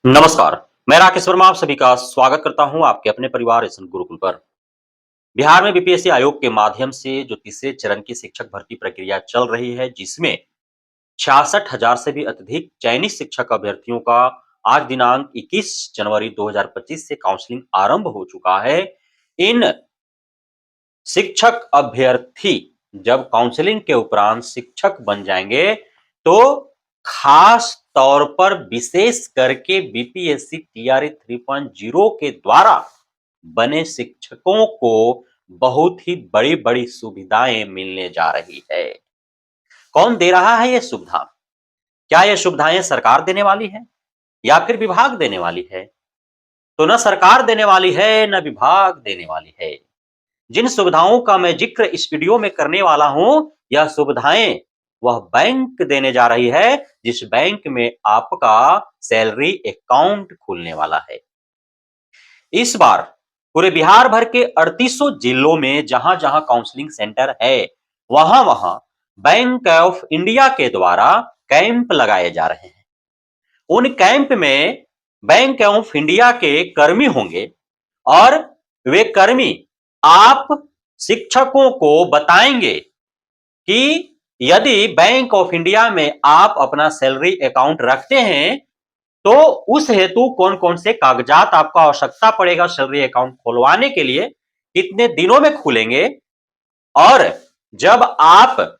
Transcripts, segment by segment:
नमस्कार, मैं राकेश वर्मा आप सभी का स्वागत करता हूं आपके अपने परिवार एसएन गुरुकुल पर। बिहार में बीपीएससी आयोग के माध्यम से जो तीसरे चरण की शिक्षक भर्ती प्रक्रिया चल रही है, जिसमें 66,000 से भी अधिक चयनित शिक्षक अभ्यर्थियों का आज दिनांक 21 जनवरी 2025 से काउंसलिंग आरंभ हो चुका है। इन शिक्षक अभ्यर्थी जब काउंसलिंग के उपरांत शिक्षक बन जाएंगे, तो खास तौर पर विशेष करके बीपीएससी टीआरई 3.0 के द्वारा बने शिक्षकों को बहुत ही बड़ी-बड़ी सुविधाएं मिलने जा रही है। कौन दे रहा है ये सुविधा? क्या ये सुविधाएं सरकार देने वाली है या फिर विभाग देने वाली है? तो न सरकार देने वाली है, न विभाग देने वाली है। जिन सुविधाओं का मैं जिक्र इस वीडियो में करने वाला हूं, यह सुविधाएं वह बैंक देने जा रही है, जिस बैंक में आपका सैलरी अकाउंट खुलने वाला है। इस बार पूरे बिहार भर के 3800 जिलों में जहां-जहां काउंसलिंग सेंटर है, वहां-वहां बैंक ऑफ इंडिया के द्वारा कैंप लगाए जा रहे हैं। उन कैंप में बैंक ऑफ इंडिया के कर्मी होंगे और वे कर्मी आप शिक्षकों को बताएंगे कि यदि बैंक ऑफ इंडिया में आप अपना सैलरी अकाउंट रखते हैं, तो उस हेतु कौन-कौन से कागजात आपको आवश्यकता पड़ेगा सैलरी अकाउंट खुलवाने के लिए, कितने दिनों में खुलेंगे और जब आप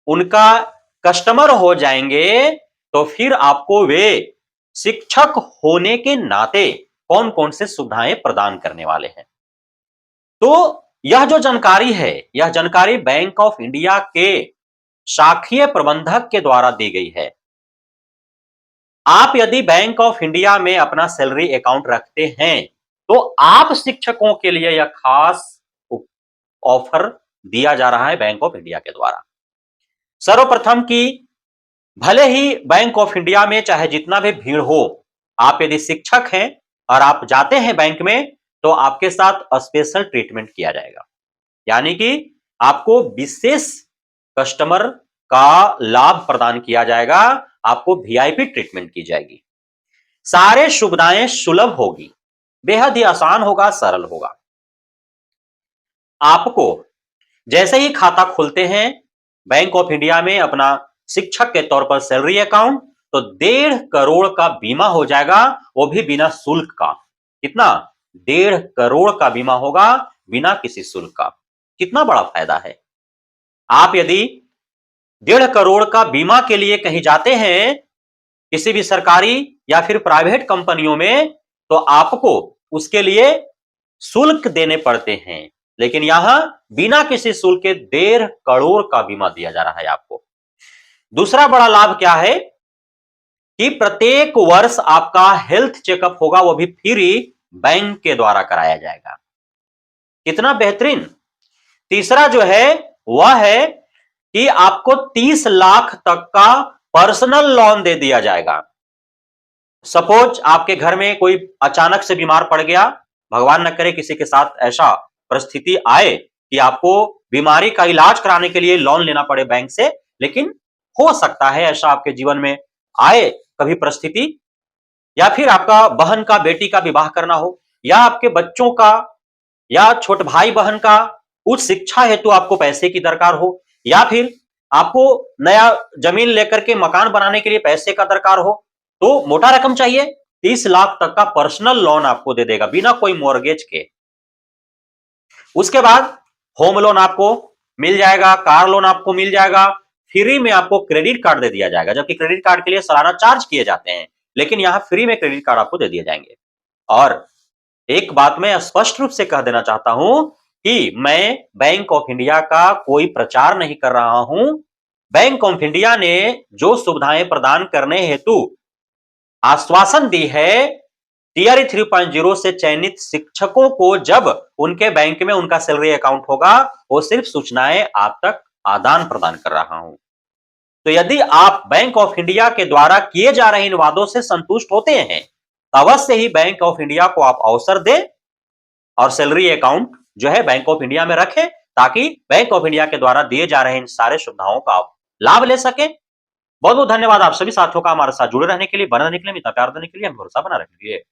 उनका कस्टमर हो जाएंगे, तो फिर आपको वे शिक्षक होने के नाते कौन-कौन से सुविधाएं प्रदान करने वाले हैं। तो यह जो जानकारी है, यह जानकारी बैंक ऑफ इंडिया के शाखीय प्रबंधक के द्वारा दी गई है। आप यदि बैंक ऑफ इंडिया में अपना सैलरी अकाउंट रखते हैं, तो आप शिक्षकों के लिए यह खास ऑफर दिया जा रहा है बैंक ऑफ इंडिया के द्वारा। सर्वप्रथम कि भले ही बैंक ऑफ इंडिया में चाहे जितना भी भीड़ हो, आप यदि शिक्षक हैं और आप जाते हैं बैंक में, तो आपके साथ स्पेशल ट्रीटमेंट किया जाएगा। यानी कि आपको विशेष कस्टमर का लाभ प्रदान किया जाएगा, आपको वीआईपी ट्रीटमेंट की जाएगी। सारे सुविधाएं सुलभ होगी, बेहद ही आसान होगा, सरल होगा। आपको जैसे ही खाता खोलते हैं बैंक ऑफ इंडिया में अपना शिक्षक के तौर पर सैलरी अकाउंट, तो 1.5 करोड़ का बीमा हो जाएगा, वो भी बिना शुल्क का। कितना? 1.5 करोड़ का बीमा होगा बिना किसी शुल्क का। कितना बड़ा फायदा है। आप यदि 1.5 करोड़ का बीमा के लिए कहीं जाते हैं, किसी भी सरकारी या फिर प्राइवेट कंपनियों में, तो आपको उसके लिए शुल्क देने पड़ते हैं, लेकिन यहां बिना किसी शुल्क के 1.5 करोड़ का बीमा दिया जा रहा है आपको। दूसरा बड़ा लाभ क्या है कि प्रत्येक वर्ष आपका हेल्थ चेकअप होगा, वो भी फ्री बैंक के द्वारा कराया जाएगा। कितना बेहतरीन। तीसरा जो है वह है कि आपको 30 लाख तक का पर्सनल लोन दे दिया जाएगा। सपोज आपके घर में कोई अचानक से बीमार पड़ गया, भगवान न करे किसी के साथ ऐसा परिस्थिति आए कि आपको बीमारी का इलाज कराने के लिए लोन लेना पड़े बैंक से, लेकिन हो सकता है ऐसा आपके जीवन में आए कभी परिस्थिति, या फिर आपका बहन का बेटी का विवाह करना हो, या आपके बच्चों का या छोटे भाई बहन का उच्च शिक्षा हेतु आपको पैसे की दरकार हो, या फिर आपको नया जमीन लेकर के मकान बनाने के लिए पैसे का दरकार हो, तो मोटा रकम चाहिए, 30 लाख तक का पर्सनल लोन आपको दे देगा बिना कोई मॉर्गेज के। उसके बाद होम लोन आपको मिल जाएगा, कार लोन आपको मिल जाएगा, फ्री में आपको क्रेडिट कार्ड दे दिया जाएगा, जबकि क्रेडिट कार्ड के लिए सालाना चार्ज किए जाते हैं, लेकिन यहां फ्री में क्रेडिट कार्ड आपको दे दिए जाएंगे। और एक बात मैं स्पष्ट रूप से कह देना चाहता हूं कि मैं बैंक ऑफ इंडिया का कोई प्रचार नहीं कर रहा हूं। बैंक ऑफ इंडिया ने जो सुविधाएं प्रदान करने हेतु आश्वासन दी है, टीआरई 3.0 से चयनित शिक्षकों को जब उनके बैंक में उनका सैलरी अकाउंट होगा, वो सिर्फ सूचनाएं आप तक आदान प्रदान कर रहा हूं। तो यदि आप बैंक ऑफ इंडिया के द्वारा किए जा रहे इन वादों से संतुष्ट होते हैं, तो अवश्य ही बैंक ऑफ इंडिया को आप अवसर दें और सैलरी अकाउंट जो है बैंक ऑफ इंडिया में रखें, ताकि बैंक ऑफ इंडिया के द्वारा दिए जा रहे इन सारे सुविधाओं का आप लाभ ले सकें। बहुत-बहुत धन्यवाद आप सभी साथियों का हमारे साथ जुड़े रहने के लिए, बने रहने के लिए, इतना प्यार देने के लिए, हमें भरोसा बना रखने के लिए।